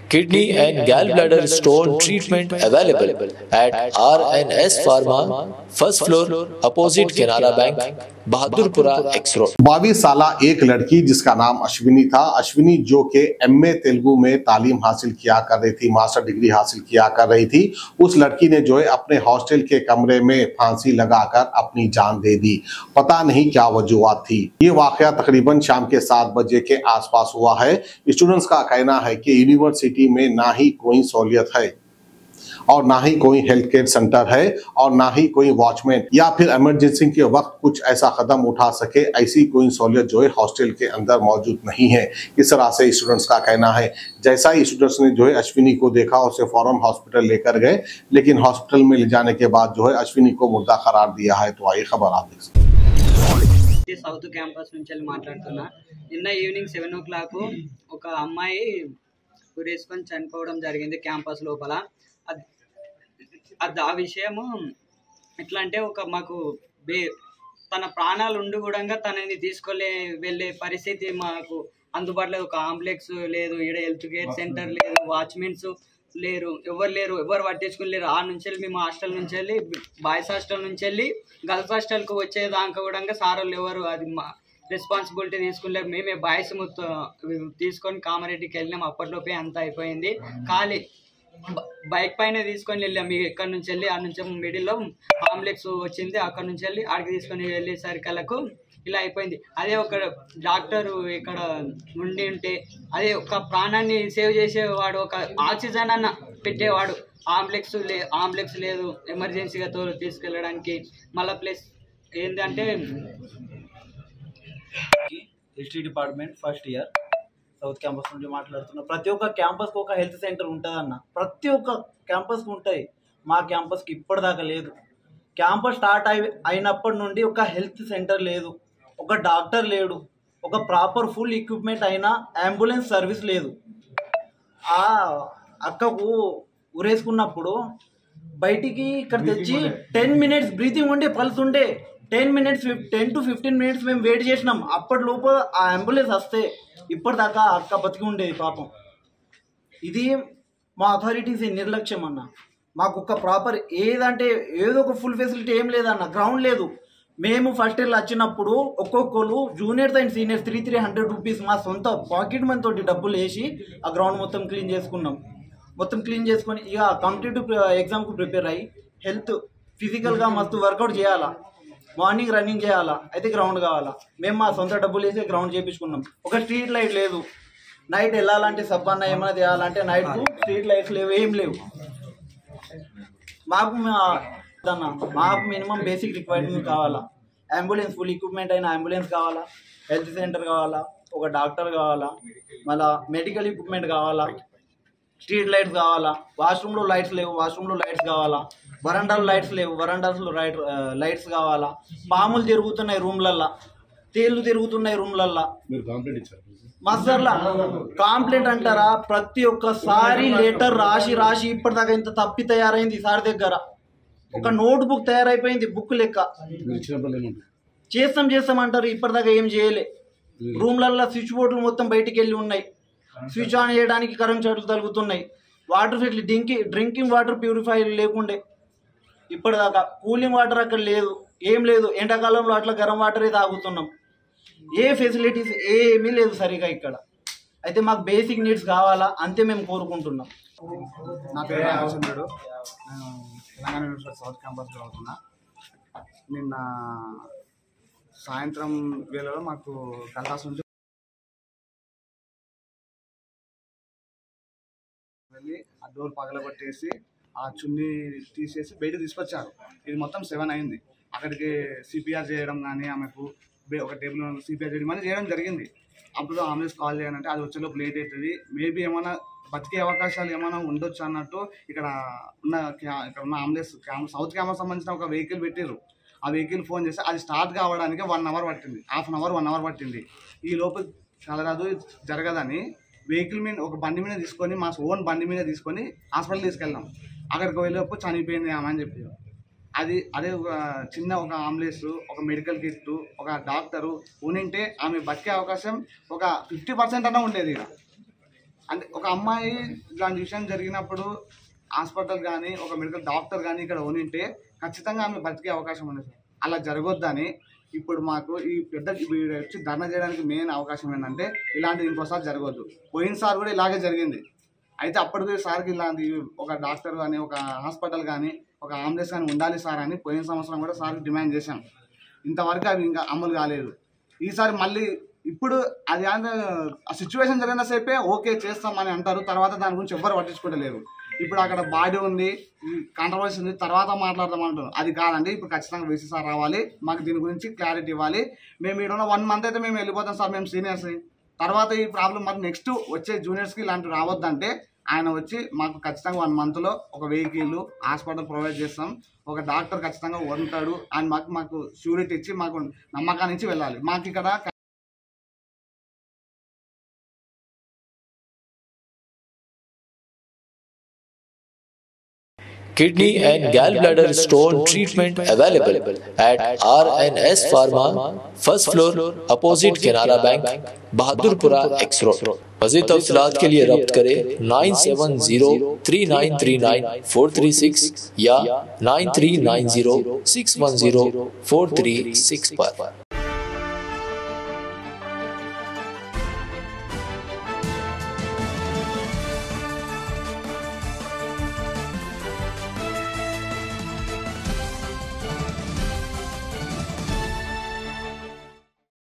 Kidney and gallbladder stone treatment available at RNS Pharma, first floor, opposite Canara Bank, Bahadurpura X Road. 22 साल एक लड़की जिसका नाम अश्विनी था। अश्विनी जो के एमए तेलुगु में तालीम हासिल किया कर रही थी, मास्टर डिग्री हासिल किया कर रही थी। उस लड़की ने जो है अपने हॉस्टल के कमरे में फांसी लगाकर अपनी जान दे दी। पता नहीं क्या वजूहत थी। ये वाकया तकरीबन शाम के 7 बजे के आसपास हुआ है। स्टूडेंट्स का कहना है कि यूनिवर्सिटी में ना ही कोई सहूलियत है और ना ही कोई हेल्थ केयर सेंटर है और ना ही कोई वॉचमैन या फिर इमरजेंसी के वक्त कुछ ऐसा कदम उठा सके, ऐसी कोई सहूलियत जो है हॉस्टल के अंदर मौजूद नहीं है। इस तरह से स्टूडेंट्स का कहना है। जैसा ही स्टूडेंट्स ने जो है अश्विनी को देखा, उसे फौरन हॉस्पिटल लेकर गए, लेकिन हॉस्पिटल में ले जाने के बाद जो है अश्विनी को मुर्दा करार दिया है। तो आइए खबर आप देख सकते हैं। సౌత్ క్యాంపస్ నుంచి మాట్లాడుతున్నా। నిన్న ఈవినింగ్ 7 o'clock ఒక అమ్మాయి ఉరేసుకొని చనిపోవడం జరిగింది క్యాంపస్ లోపల। ఆ విషయము ఎట్లా అంటే ఒక మాకు తన ప్రాణాలు ఉండి కూడా తనని తీసుకొని వెళ్ళే పరిస్థితి మాకు అందుబాటులో ఒక కాంప్లెక్స్ లేదు, ఈడ హెల్త్ కేర్ సెంటర్ లేదు, వాచ్మెన్స్ లేరు, ఎవరు పట్టించుకోలేరు। ఆ నుంచి మేము హాస్టల్ నుంచి వెళ్ళి బాయ్స్ హాస్టల్ నుంచి వెళ్ళి గర్ల్స్ హాస్టల్కి వచ్చేదాకా కూడా సార్ వాళ్ళు ఎవరు అది మా రెస్పాన్సిబిలిటీ తీసుకునేలేరు। మేమే బాయ్స్ తీసుకొని కామారెడ్డికి వెళ్ళినాం। అప్పట్లోపే అంతా అయిపోయింది। ఖాళీ బైక్ పైన తీసుకొని వెళ్ళాం। మీకు ఎక్కడి నుంచి వెళ్ళి ఆ నుంచి మిడిల్లో కాంప్లెక్స్ వచ్చింది, అక్కడ నుంచి వెళ్ళి ఆడికి తీసుకొని వెళ్ళేసరికలకు ఇలా అయిపోయింది। అదే ఒక డాక్టర్ ఇక్కడ ఉండి ఉంటే అదే ఒక ప్రాణాన్ని సేవ్ చేసేవాడు, ఒక ఆక్సిజన్ అన్న పెట్టేవాడు। ఆంబులెన్స్ లేదు ఎమర్జెన్సీగా తీసుకెళ్ళడానికి। మళ్ళీ ప్లస్ ఏంటంటే history department first year south campus నుండి మాట్లాడుతున్నా। ప్రతి ఒక్క క్యాంపస్కి ఒక హెల్త్ సెంటర్ ఉంటుందన్న, ప్రతి ఒక్క క్యాంపస్కి ఉంటాయి। మా క్యాంపస్కి ఇప్పటిదాకా లేదు। క్యాంపస్ స్టార్ట్ అయినప్పటి నుండి ఒక హెల్త్ సెంటర్ లేదు, ఒక డాక్టర్ లేడు, ఒక ప్రాపర్ ఫుల్ ఎక్విప్మెంట్ అయినా అంబులెన్స్ సర్వీస్ లేదు। ఆ అక్కకు ఉరేసుకున్నప్పుడు బయటికి ఇక్కడ తెచ్చి 10 minutes బ్రీతింగ్ ఉండే, పల్స్ ఉండే, 10 to 15 minutes మేము వెయిట్ చేసినాం। అప్పటి లోపు ఆ అంబులెన్స్ వస్తే ఇప్పటిదాకా అక్క బతికి ఉండేది పాపం। ఇది మా అథారిటీస్ నిర్లక్ష్యం అన్న। మాకు ఒక ప్రాపర్ ఏదంటే ఏదో ఒక ఫుల్ ఫెసిలిటీ ఏం లేదన్న, గ్రౌండ్ లేదు। మేము ఫస్ట్ ఇయర్లో వచ్చినప్పుడు ఒక్కొక్కరు జూనియర్స్ అండ్ సీనియర్స్ 300 రూపీస్ మా సొంత పాకెట్ మనీ తోటి డబ్బులు వేసి ఆ గ్రౌండ్ మొత్తం క్లీన్ చేసుకున్నాం। మొత్తం క్లీన్ చేసుకొని ఇక కాంపిటేటివ్ ఎగ్జామ్కు ప్రిపేర్ అయ్యి హెల్త్ ఫిజికల్గా మస్తు వర్కౌట్ చేయాలా, మార్నింగ్ రన్నింగ్ చేయాలా, అయితే గ్రౌండ్ కావాలా। మేము మా సొంత డబ్బులు వేసి గ్రౌండ్ చేయించుకున్నాం। ఒక స్ట్రీట్ లైట్ లేదు, నైట్ వెళ్ళాలంటే సబ్ అన్న ఏమైనా చేయాలంటే నైట్కు స్ట్రీట్ లైట్స్ లేవు, ఏం లేవు। మాకు మినిమం బేసిక్ రిక్వైర్మెంట్ కావాలా, అంబులెన్స్ ఫుల్ ఎక్విప్మెంట్ అయిన అంబులెన్స్ కావాలా, హెల్త్ సెంటర్ కావాలా, ఒక డాక్టర్ కావాలా, మళ్ళీ మెడికల్ ఎక్విప్మెంట్ కావాలా, స్ట్రీట్ లైట్స్ కావాలా, వాష్రూమ్లో లైట్స్ లేవు, వాష్రూమ్లో లైట్స్ కావాలా, వరండాలో లైట్స్ లేవు, వరండాస్లో లైట్స్ కావాలా, పాములు తిరుగుతున్నాయి రూమ్లల్లా, తేళ్లు తిరుగుతున్నాయి రూమ్లల్లా। మస్తర్లా కాంప్లైంట్ అంటారా, ప్రతి ఒక్కసారి లెటర్ రాసి ఇప్పటిదాకా ఇంత తప్పి తయారైంది సార్ దగ్గర। ఒక నోట్ బుక్ తయారైపోయింది, బుక్ లెక్క। చేస్తాం అంటారు, ఇప్పటిదాకా ఏం చేయలే। రూమ్లల్లో స్విచ్ బోర్డులు మొత్తం బయటికి వెళ్ళి ఉన్నాయి, స్విచ్ ఆన్ చేయడానికి కరెంట్ షార్ట్లు తగులుతున్నాయి, water facility drinking water purifier లేకుండే ఇప్పటిదాకా, కూలింగ్ వాటర్ అక్కడ లేదు, ఏం లేదు। ఎండాకాలంలో అట్లా గరం వాటరే తాగుతున్నాం, ఏ ఫెసిలిటీస్ ఏమీ లేదు సరిగా ఇక్కడ। అయితే మాకు బేసిక్ నీడ్స్ కావాలా, అంతే మేము కోరుకుంటున్నాం। నా పేరు రామచంద్రుడు, నేను తెలంగాణ యూనివర్సిటీ సౌత్ క్యాంపస్లో అవుతున్నా। నిన్న సాయంత్రం వేళలో మాకు కల్లాస్ నుంచి వెళ్ళి ఆ డోర్ పగలగొట్టేసి ఆ చున్నీ తీసేసి బయటకు తీసుకొచ్చారు। ఇది మొత్తం 7 అయింది। అక్కడికి సిపిఆర్ చేయడం కానీ, ఆమెకు ఒక టేబుల్ సిపిఆర్ చేయడం అని చేయడం జరిగింది। అప్పుడు అంబులెన్స్ కాల్ చేయాలంటే అది వచ్చేలోపు లేట్ అవుతుంది, మేబీ ఏమైనా బతికే అవకాశాలు ఏమైనా ఉండొచ్చు అన్నట్టు ఇక్కడ ఉన్న అంబులెన్స్ సౌత్ క్యాంపస్ సంబంధించిన ఒక వెహికల్ పెట్టారు। ఆ వెహికల్ ఫోన్ చేస్తే అది స్టార్ట్ కావడానికి 1 hour పట్టింది, హాఫ్ అన్ అవర్ 1 hour పట్టింది। ఈ లోపు కలరాదు జరగదని వెహికల్ మీద ఒక బండి మీద తీసుకొని, మా ఓన్ బండి మీద తీసుకొని హాస్పిటల్ తీసుకెళ్ళాం। అక్కడికి వెళ్ళేపు చనిపోయింది ఆమె అని చెప్పారు। అదే ఒక చిన్న ఒక అంబులెన్స్, ఒక మెడికల్ కిట్, ఒక డాక్టరు ఉంటే ఆమె బతికే అవకాశం ఒక 50% అన్నా ఉండేది। అంటే ఒక అమ్మాయి ఇలాంటి విషయం జరిగినప్పుడు హాస్పిటల్ కానీ ఒక మెడికల్ డాక్టర్ కానీ ఇక్కడ ఉంటే ఖచ్చితంగా ఆమె బతికే అవకాశం ఉంది సార్. అలా జరగొద్దని ఇప్పుడు మాకు ఈ పెద్ద వచ్చి ధర్నా చేయడానికి మెయిన్ అవకాశం ఏంటంటే ఇలాంటిది ఇంకోసారి జరగవద్దు. పోయినసారి కూడా ఇలాగే జరిగింది. అయితే అప్పటికి సార్కి ఇలాంటి ఒక డాక్టర్ కానీ ఒక హాస్పిటల్ కానీ ఒక అంబులెన్స్ కానీ ఉండాలి సార్ అని పోయిన సంవత్సరం కూడా సార్కి డిమాండ్ చేశాం. ఇంతవరకు అవి ఇంకా అమలు కాలేదు. ఈసారి మళ్ళీ ఇప్పుడు అది ఆ సిచ్యువేషన్ జరిగిన సేపే ఓకే చేస్తామని అంటారు, తర్వాత దాని గురించి ఎవ్వరు పట్టించుకోవట్లేదు. ఇప్పుడు అక్కడ బాడీ ఉంది, కాంట్రవర్సీ ఉంది, తర్వాత మాట్లాడదామంటారు. అది కాదండి, ఇప్పుడు ఖచ్చితంగా వీసీ సార్ రావాలి, మాకు దీని గురించి క్లారిటీ ఇవ్వాలి. మేము ఇక్కడ ఉన్న 1 month అయితే మేము వెళ్ళిపోతాం సార్, మేము సీనియర్స్. తర్వాత ఈ ప్రాబ్లం మరి నెక్స్ట్ వచ్చే జూనియర్స్కి ఇలాంటివి రావద్దంటే ఆయన వచ్చి మాకు ఖచ్చితంగా 1 monthలో ఒక వెహికల్ హాస్పిటల్ ప్రొవైడ్ చేస్తాం, ఒక డాక్టర్ ఖచ్చితంగా ఉంటాడు అని మాకు షూరిటీ ఇచ్చి మాకు నమ్మకాన్ని ఇచ్చి వెళ్ళాలి. మాకు ఇక్కడ Kidney and gallbladder stone treatment available at RNS Pharma, first floor, opposite Canara Bank, Bahadurpura X Road. मज़ीद तफ़सीलात के लिए रब्त करें 9703939436 या 9390610436 पर।